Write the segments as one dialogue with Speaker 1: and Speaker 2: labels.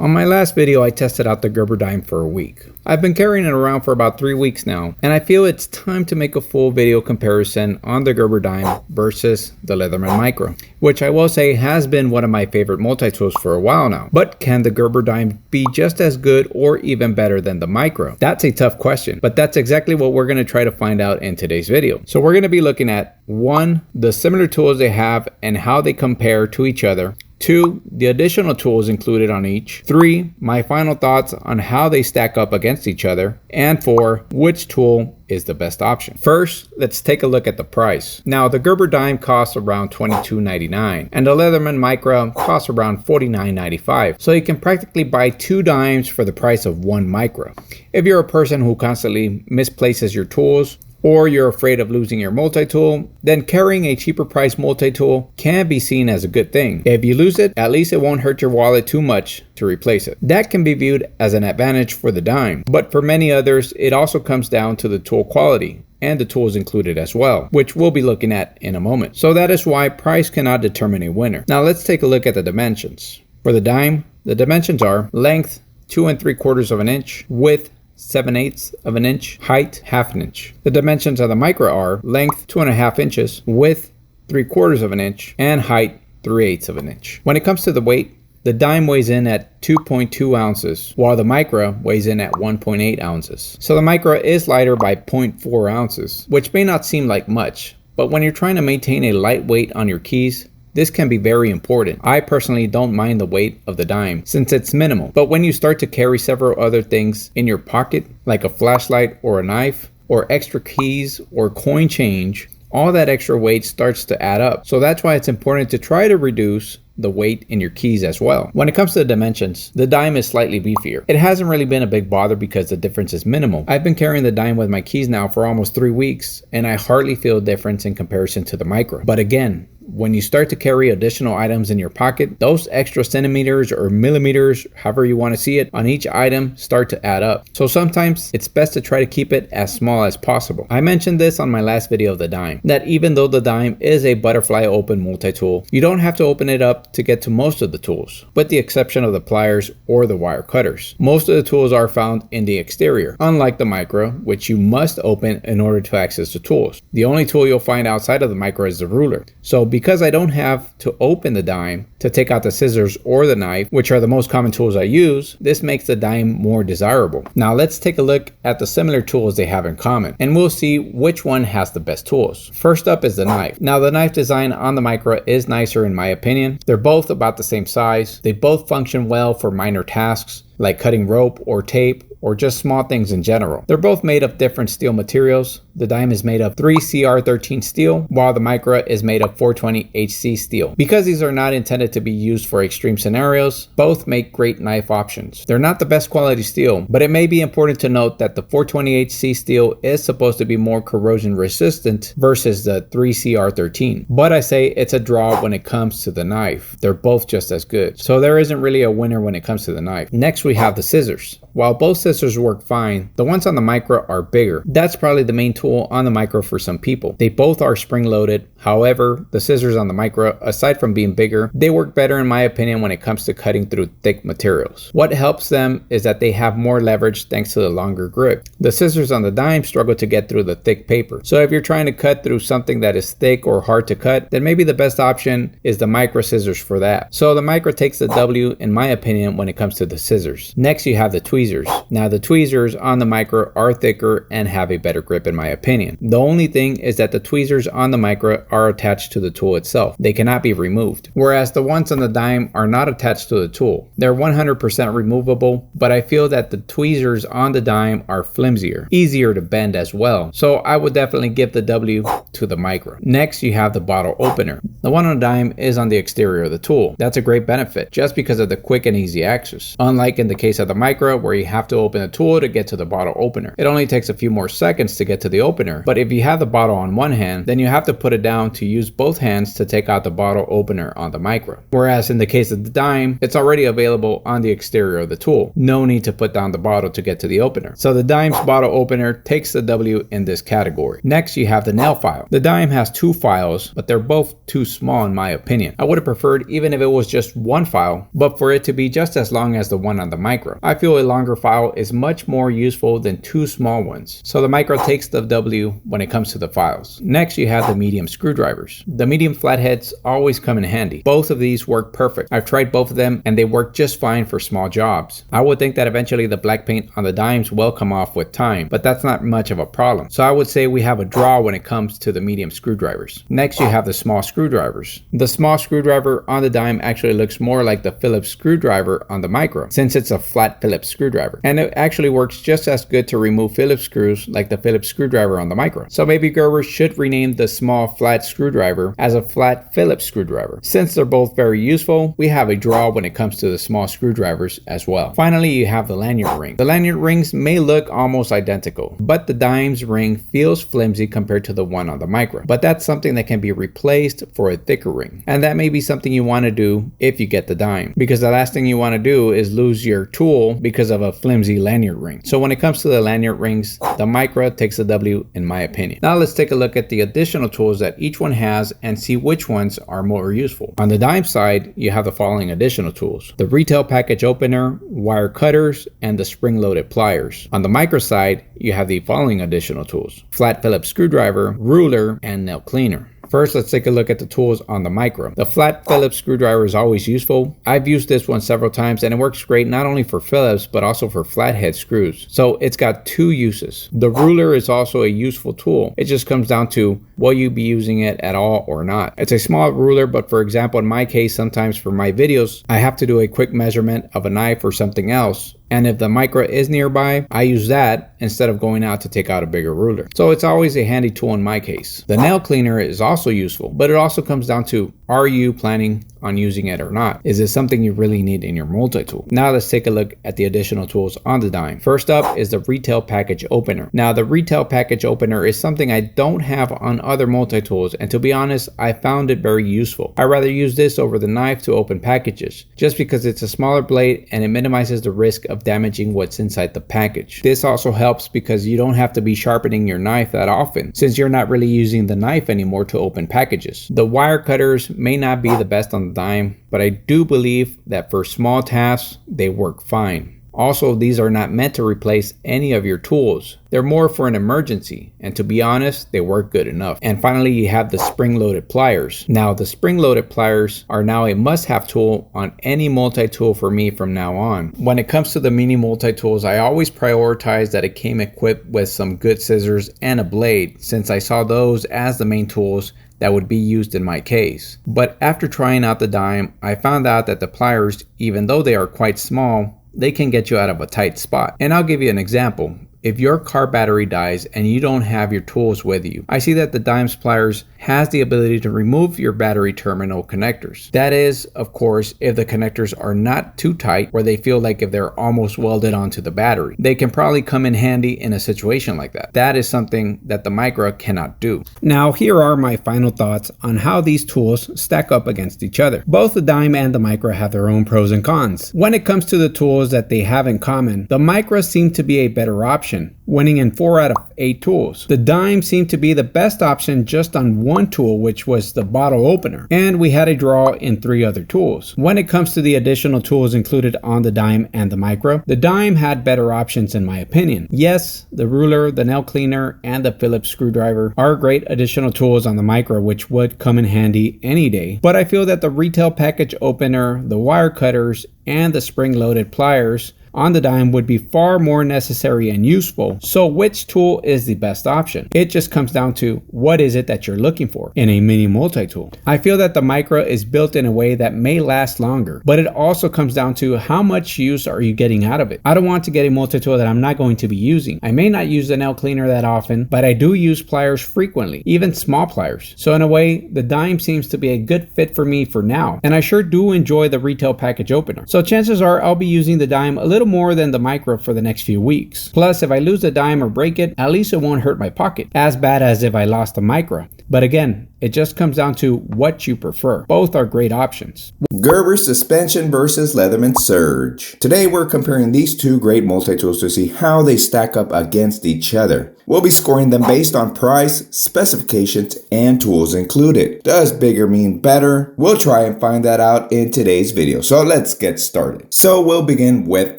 Speaker 1: On my last video, I tested out the Gerber dime for a week. I've been carrying it around for about 3 weeks now, and I feel it's time to make a full video comparison on the Gerber dime versus the Leatherman Micro, which I will say has been one of my favorite multi-tools for a while now. But can the Gerber dime be just as good or even better than the Micro? That's a tough question, but that's exactly what we're going to try to find out in today's video. So we're going to be looking at 1, the similar tools they have and how they compare to each other. 2, the additional tools included on each. 3, my final thoughts on how they stack up against each other. And 4, which tool is the best option. First, let's take a look at the price. Now, the Gerber dime costs around $22.99 and the Leatherman Micro costs around $49.95. So you can practically buy 2 dimes for the price of 1 Micro. If you're a person who constantly misplaces your tools, or you're afraid of losing your multi-tool, then carrying a cheaper price multi-tool can be seen as a good thing. If you lose it, at least it won't hurt your wallet too much to replace it. That can be viewed as an advantage for the dime, but for many others, it also comes down to the tool quality and the tools included as well, which we'll be looking at in a moment. So that is why price cannot determine a winner. Now let's take a look at the dimensions. For the dime, the dimensions are length 2 3/4 of an inch, width 7/8 of an inch, height 1/2 an inch. The dimensions of the Micro are length 2.5 inches, width 3/4 of an inch, and height 3/8 of an inch. When it comes to the weight, the dime weighs in at 2.2 ounces, while the Micro weighs in at 1.8 ounces. So the Micro is lighter by 0.4 ounces, which may not seem like much, but when you're trying to maintain a light weight on your keys, this can be very important. I personally don't mind the weight of the dime since it's minimal, but when you start to carry several other things in your pocket, like a flashlight or a knife, or extra keys or coin change, all that extra weight starts to add up. So that's why it's important to try to reduce the weight in your keys as well. When it comes to the dimensions, the dime is slightly beefier. It hasn't really been a big bother because the difference is minimal. I've been carrying the dime with my keys now for almost 3 weeks, and I hardly feel a difference in comparison to the Micro. But again, when you start to carry additional items in your pocket, those extra centimeters or millimeters, however you want to see it, on each item start to add up. So sometimes it's best to try to keep it as small as possible. I mentioned this on my last video of the dime, that even though the dime is a butterfly open multi-tool, you don't have to open it up to get to most of the tools, with the exception of the pliers or the wire cutters. Most of the tools are found in the exterior, unlike the Micro, which you must open in order to access the tools. The only tool you'll find outside of the Micro is the ruler. So because I don't have to open the dime to take out the scissors or the knife, which are the most common tools I use, this makes the dime more desirable. Now let's take a look at the similar tools they have in common, and we'll see which one has the best tools. First up is the knife. Now the knife design on the Micro is nicer in my opinion. They're both about the same size. They both function well for minor tasks like cutting rope or tape, or just small things in general. They're both made of different steel materials. The dime is made of 3CR13 steel, while the Micro is made of 420HC steel. Because these are not intended to be used for extreme scenarios, both make great knife options. They're not the best quality steel, but it may be important to note that the 420HC steel is supposed to be more corrosion resistant versus the 3CR13. But I say it's a draw when it comes to the knife. They're both just as good. So there isn't really a winner when it comes to the knife. Next we have the scissors. While both scissors work fine, the ones on the Micro are bigger. That's probably the main tool on the Micro for some people. They both are spring loaded. However, the scissors on the Micro, aside from being bigger, they work better in my opinion when it comes to cutting through thick materials. What helps them is that they have more leverage thanks to the longer grip. The scissors on the dime struggle to get through the thick paper. So if you're trying to cut through something that is thick or hard to cut, then maybe the best option is the Micro scissors for that. So the Micro takes the W in my opinion when it comes to the scissors. Next you have the tweezers. Now the tweezers on the Micro are thicker and have a better grip in my opinion. The only thing is that the tweezers on the Micro are attached to the tool itself. They cannot be removed. Whereas the ones on the dime are not attached to the tool. They're 100% removable, but I feel that the tweezers on the dime are flimsier, easier to bend as well. So I would definitely give the W to the Micro. Next you have the bottle opener. The one on the dime is on the exterior of the tool. That's a great benefit just because of the quick and easy access. Unlike in the case of the Micro where you have to open the tool to get to the bottle opener. It only takes a few more seconds to get to the opener, but if you have the bottle on one hand, then you have to put it down to use both hands to take out the bottle opener on the micro. Whereas in the case of the dime, it's already available on the exterior of the tool. No need to put down the bottle to get to the opener. So the dime's bottle opener takes the W in this category. Next, you have the nail file. The dime has two files, but they're both too small in my opinion. I would have preferred even if it was just one file, but for it to be just as long as the one on the micro. I feel a longer file is much more useful than two small ones. So the micro takes the W when it comes to the files. Next, you have the medium screwdrivers. The medium flatheads always come in handy. Both of these work perfect. I've tried both of them and they work just fine for small jobs. I would think that eventually the black paint on the dimes will come off with time, but that's not much of a problem. So I would say we have a draw when it comes to the medium screwdrivers. Next, you have the small screwdrivers. The small screwdriver on the dime actually looks more like the Phillips screwdriver on the micro, since it's a flat Phillips screwdriver. And it actually works just as good to remove Phillips screws like the Phillips screwdriver on the micro. So maybe Gerber should rename the small flat screwdriver as a flat Phillips screwdriver. Since they're both very useful, we have a draw when it comes to the small screwdrivers as well. Finally, you have the lanyard ring. The lanyard rings may look almost identical, but the dime's ring feels flimsy compared to the one on the micro. But that's something that can be replaced for a thicker ring. And that may be something you want to do if you get the dime, because the last thing you want to do is lose your tool because of a flimsy lanyard ring. So when it comes to the lanyard rings, the micro takes a W in my opinion. Now let's take a look at the additional tools that each one has and see which ones are more useful. On the dime side, you have the following additional tools: the retail package opener, wire cutters, and the spring-loaded pliers. On the micro side, you have the following additional tools: flat Phillips screwdriver, ruler, and nail cleaner. First, let's take a look at the tools on the micro. The flat Phillips screwdriver is always useful. I've used this one several times and it works great not only for Phillips but also for flathead screws. So it's got two uses. The ruler is also a useful tool. It just comes down to will you be using it at all or not. It's a small ruler, but for example in my case, sometimes for my videos I have to do a quick measurement of a knife or something else. And if the micro is nearby, I use that instead of going out to take out a bigger ruler. So it's always a handy tool in my case. The nail cleaner is also useful, but it also comes down to, are you planning on using it or not? Is it something you really need in your multi-tool? Now let's take a look at the additional tools on the dime. First up is the retail package opener. Now the retail package opener is something I don't have on other multi-tools, and to be honest, I found it very useful. I rather use this over the knife to open packages, just because it's a smaller blade and it minimizes the risk of damaging what's inside the package. This also helps because you don't have to be sharpening your knife that often, since you're not really using the knife anymore to open packages. The wire cutters may not be the best on the dime, but I do believe that for small tasks, they work fine. Also, these are not meant to replace any of your tools. They're more for an emergency, and to be honest, they work good enough. And finally, you have the spring-loaded pliers. Now, the spring-loaded pliers are now a must-have tool on any multi-tool for me from now on. When it comes to the mini multi-tools, I always prioritize that it came equipped with some good scissors and a blade, since I saw those as the main tools that would be used in my case. But after trying out the dime, I found out that the pliers, even though they are quite small, they can get you out of a tight spot. And I'll give you an example. If your car battery dies and you don't have your tools with you, I see that the dime's pliers has the ability to remove your battery terminal connectors. That is, of course, if the connectors are not too tight where they feel like if they're almost welded onto the battery. They can probably come in handy in a situation like that. That is something that the micro cannot do. Now, here are my final thoughts on how these tools stack up against each other. Both the dime and the micro have their own pros and cons. When it comes to the tools that they have in common, the micro seemed to be a better option, winning in 4 out of 8 tools. The dime seemed to be the best option just on one tool, which was the bottle opener, and we had a draw in 3 other tools. When it comes to the additional tools included on the dime and the micro, the dime had better options in my opinion. Yes, the ruler, the nail cleaner, and the Phillips screwdriver are great additional tools on the micro, which would come in handy any day, but I feel that the retail package opener, the wire cutters, and the spring-loaded pliers on the dime would be far more necessary and useful. So which tool is the best option? It just comes down to what is it that you're looking for in a mini multi-tool. I feel that the micro is built in a way that may last longer, but it also comes down to how much use are you getting out of it. I don't want to get a multi-tool that I'm not going to be using. I may not use the nail cleaner that often, but I do use pliers frequently, even small pliers. So in a way, the dime seems to be a good fit for me for now, and I sure do enjoy the retail package opener. So So chances are I'll be using the dime a little more than the micro for the next few weeks. Plus, if I lose the dime or break it, at least it won't hurt my pocket, as bad as if I lost the micro. But again, it just comes down to what you prefer. Both are great options.
Speaker 2: Gerber suspension versus Leatherman surge. Today we're comparing these two great multi-tools to see how they stack up against each other. We'll be scoring them based on price, specifications, and tools included. Does bigger mean better? We'll try and find that out in today's video. So let's get started. So we'll begin with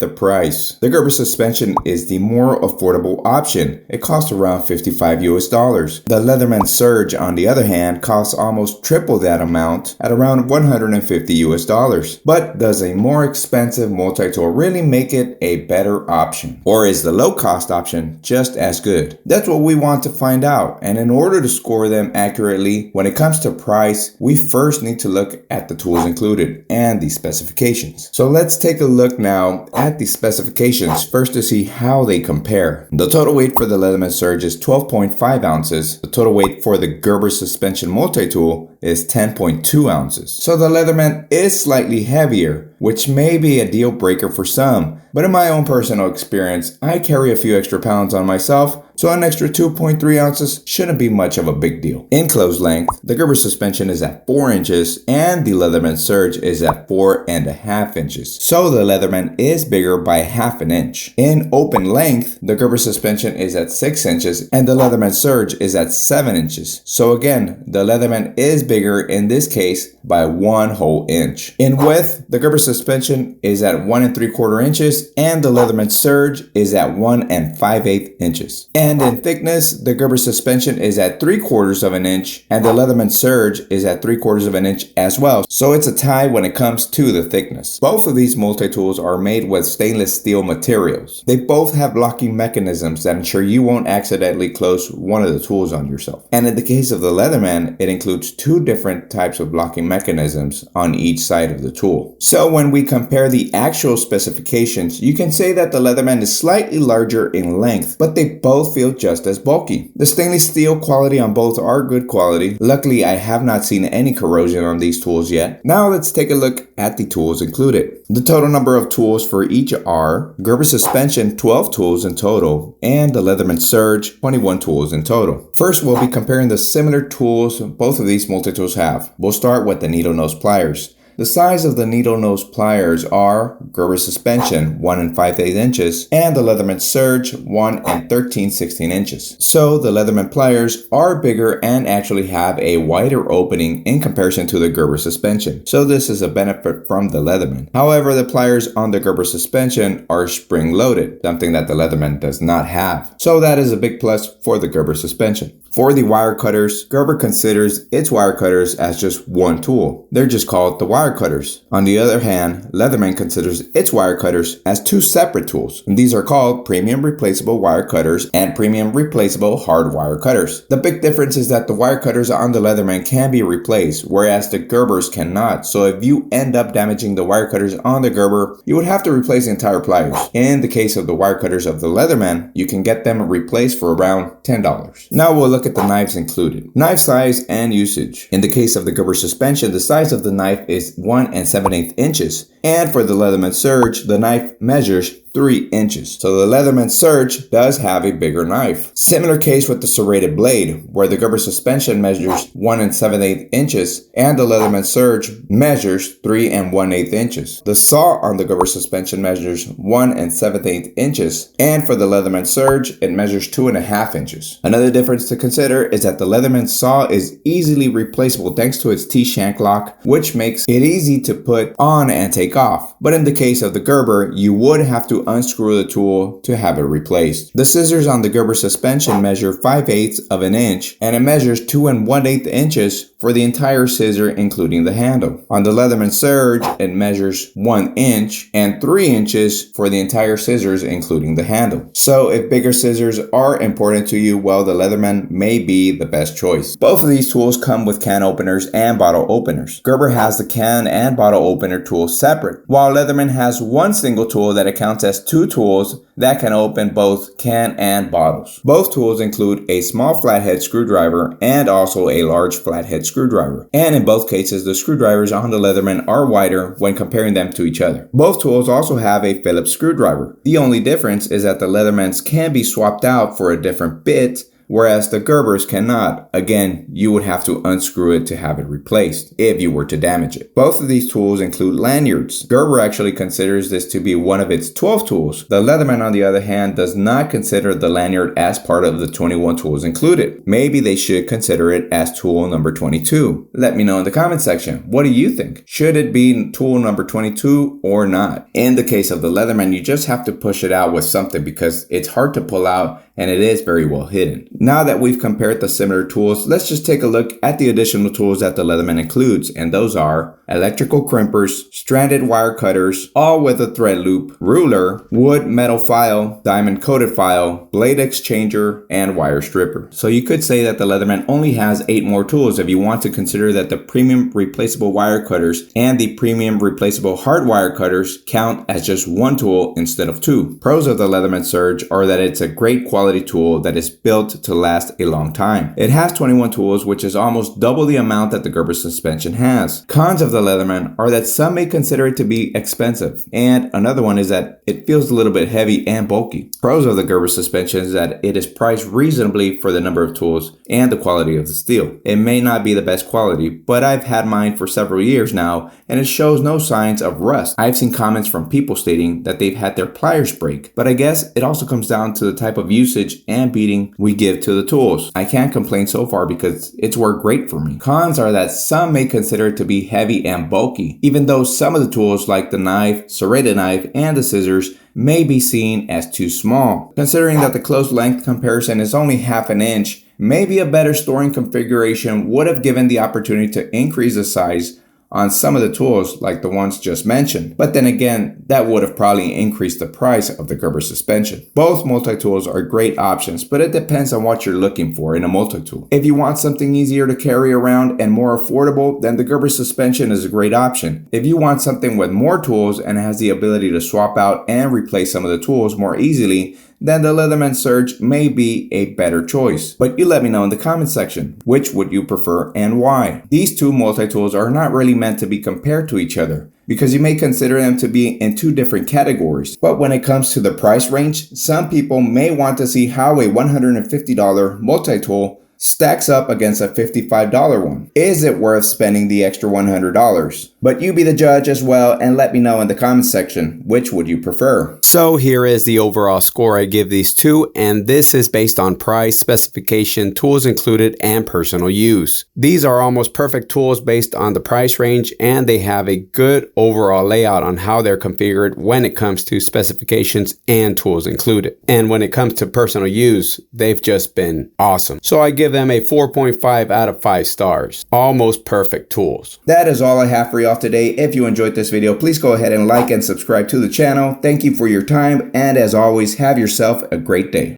Speaker 2: the price. The Gerber suspension is the more affordable option. It costs around $55 US. The Leatherman surge, on the other hand, costs almost triple that amount at around $150 US. But does a more expensive multi-tool really make it a better option? Or is the low-cost option just as good? That's what we want to find out. And in order to score them accurately, when it comes to price, we first need to look at the tools included and the specifications. So let's take a look now at the specifications first to see how they compare. The total weight for the Leatherman surge is 12.5 ounces. The total weight for the Gerber suspension multi-tool is 10.2 ounces. So the Leatherman is slightly heavier, which may be a deal breaker for some, but in my own personal experience, I carry a few extra pounds on myself, so an extra 2.3 ounces shouldn't be much of a big deal. In closed length, the Gerber suspension is at 4 inches and the Leatherman surge is at 4.5 inches. So the Leatherman is bigger by half an inch. In open length, the Gerber suspension is at 6 inches and the Leatherman surge is at 7 inches. So again, the Leatherman is bigger in this case by 1 whole inch. In width, the Gerber suspension is at 1 3/4 inches and the Leatherman surge is at 1 5/8 inches. And in thickness, the Gerber suspension is at 3/4 of an inch and the Leatherman surge is at 3/4 of an inch as well. So it's a tie when it comes to the thickness. Both of these multi-tools are made with stainless steel materials. They both have locking mechanisms that ensure you won't accidentally close one of the tools on yourself. And in the case of the Leatherman, it includes 2 different types of locking mechanisms on each side of the tool. So when we compare the actual specifications, you can say that the Leatherman is slightly larger in length, but they both feel just as bulky. The stainless steel quality on both are good quality. Luckily, I have not seen any corrosion on these tools yet. Now let's take a look at the tools included. The total number of tools for each are Gerber suspension 12 tools in total and the Leatherman surge 21 tools in total. First, we'll be comparing the similar tools both of these multi-tools have. We'll start with the needle nose pliers. The size of the needle nose pliers are Gerber suspension 1 5/8 inches and the Leatherman surge 1 13/16 inches. So the Leatherman pliers are bigger and actually have a wider opening in comparison to the Gerber suspension. So this is a benefit from the Leatherman. However, the pliers on the Gerber suspension are spring loaded, something that the Leatherman does not have. So that is a big plus for the Gerber suspension. For the wire cutters, Gerber considers its wire cutters as just one tool. They're just called the wire cutters. On the other hand, Leatherman considers its wire cutters as 2 separate tools. And these are called premium replaceable wire cutters and premium replaceable hard wire cutters. The big difference is that the wire cutters on the Leatherman can be replaced, whereas the Gerbers cannot. So if you end up damaging the wire cutters on the Gerber, you would have to replace the entire pliers. In the case of the wire cutters of the Leatherman, you can get them replaced for around $10. Now we'll look at the knives included. Knife size and usage. In the case of the Gerber suspension, the size of the knife is 1 7/8 inches. And for the Leatherman surge, the knife measures 3 inches. So the Leatherman surge does have a bigger knife. Similar case with the serrated blade, where the Gerber suspension measures 1 7/8 inches and the Leatherman surge measures 3 1/8 inches. The saw on the Gerber suspension measures 1 7/8 inches, and for the Leatherman surge, it measures 2.5 inches. Another difference to consider is that the Leatherman saw is easily replaceable thanks to its T-shank lock, which makes it easy to put on and take off. But in the case of the Gerber, you would have to unscrew the tool to have it replaced. The scissors on the Gerber suspension measure 5/8 of an inch, and it measures 2 1/8 inches for the entire scissor including the handle. On the Leatherman surge, it measures 1 inch and 3 inches for the entire scissors including the handle. So if bigger scissors are important to you, well, the Leatherman may be the best choice. Both of these tools come with can openers and bottle openers. Gerber has the can and bottle opener tools separate, while Leatherman has one single tool that accounts as 2 tools that can open both can and bottles. Both tools include a small flathead screwdriver and also a large flathead screwdriver. And in both cases, the screwdrivers on the Leatherman are wider when comparing them to each other. Both tools also have a Phillips screwdriver. The only difference is that the Leathermans can be swapped out for a different bit, whereas the Gerbers cannot. Again, you would have to unscrew it to have it replaced if you were to damage it. Both of these tools include lanyards. Gerber actually considers this to be one of its 12 tools. The Leatherman, on the other hand, does not consider the lanyard as part of the 21 tools included. Maybe they should consider it as tool number 22. Let me know in the comment section. What do you think? Should it be tool number 22 or not? In the case of the Leatherman, you just have to push it out with something because it's hard to pull out and it is very well hidden. Now that we've compared the similar tools, let's just take a look at the additional tools that the Leatherman includes, and those are electrical crimpers, stranded wire cutters, all with a thread loop, ruler, wood metal file, diamond coated file, blade exchanger, and wire stripper. So you could say that the Leatherman only has 8 more tools if you want to consider that the premium replaceable wire cutters and the premium replaceable hard wire cutters count as just 1 tool instead of 2. Pros of the Leatherman Surge are that it's a great quality tool that is built to last a long time. It has 21 tools, which is almost double the amount that the Gerber suspension has. Cons of the Leatherman are that some may consider it to be expensive, and another one is that it feels a little bit heavy and bulky. Pros of the Gerber suspension is that it is priced reasonably for the number of tools and the quality of the steel. It may not be the best quality, but I've had mine for several years now, and it shows no signs of rust. I've seen comments from people stating that they've had their pliers break, but I guess it also comes down to the type of usage and beating we give to the tools. I can't complain so far because it's worked great for me. Cons are that some may consider it to be heavy and bulky, even though some of the tools like the knife, serrated knife, and the scissors may be seen as too small. Considering that the close length comparison is only half an inch, maybe a better storing configuration would have given the opportunity to increase the size on some of the tools like the ones just mentioned. But then again, that would have probably increased the price of the Gerber suspension. Both multi-tools are great options, but it depends on what you're looking for in a multi-tool. If you want something easier to carry around and more affordable, then the Gerber suspension is a great option. If you want something with more tools and has the ability to swap out and replace some of the tools more easily, then the Leatherman Surge may be a better choice. But you let me know in the comment section, which would you prefer and why? These two multi-tools are not really meant to be compared to each other, because you may consider them to be in 2 different categories. But when it comes to the price range, some people may want to see how a $150 multi-tool stacks up against a $55 one. Is it worth spending the extra $100? But you be the judge as well, and let me know in the comment section, which would you prefer?
Speaker 3: So here is the overall score I give these two, and this is based on price, specification, tools included, and personal use. These are almost perfect tools based on the price range, and they have a good overall layout on how they're configured when it comes to specifications and tools included. And when it comes to personal use, they've just been awesome. So I give them a 4.5 out of 5 stars. Almost perfect tools.
Speaker 2: That is all I have for y'all today. If you enjoyed this video, please go ahead and like and subscribe to the channel. Thank you for your time, and as always, have yourself a great day.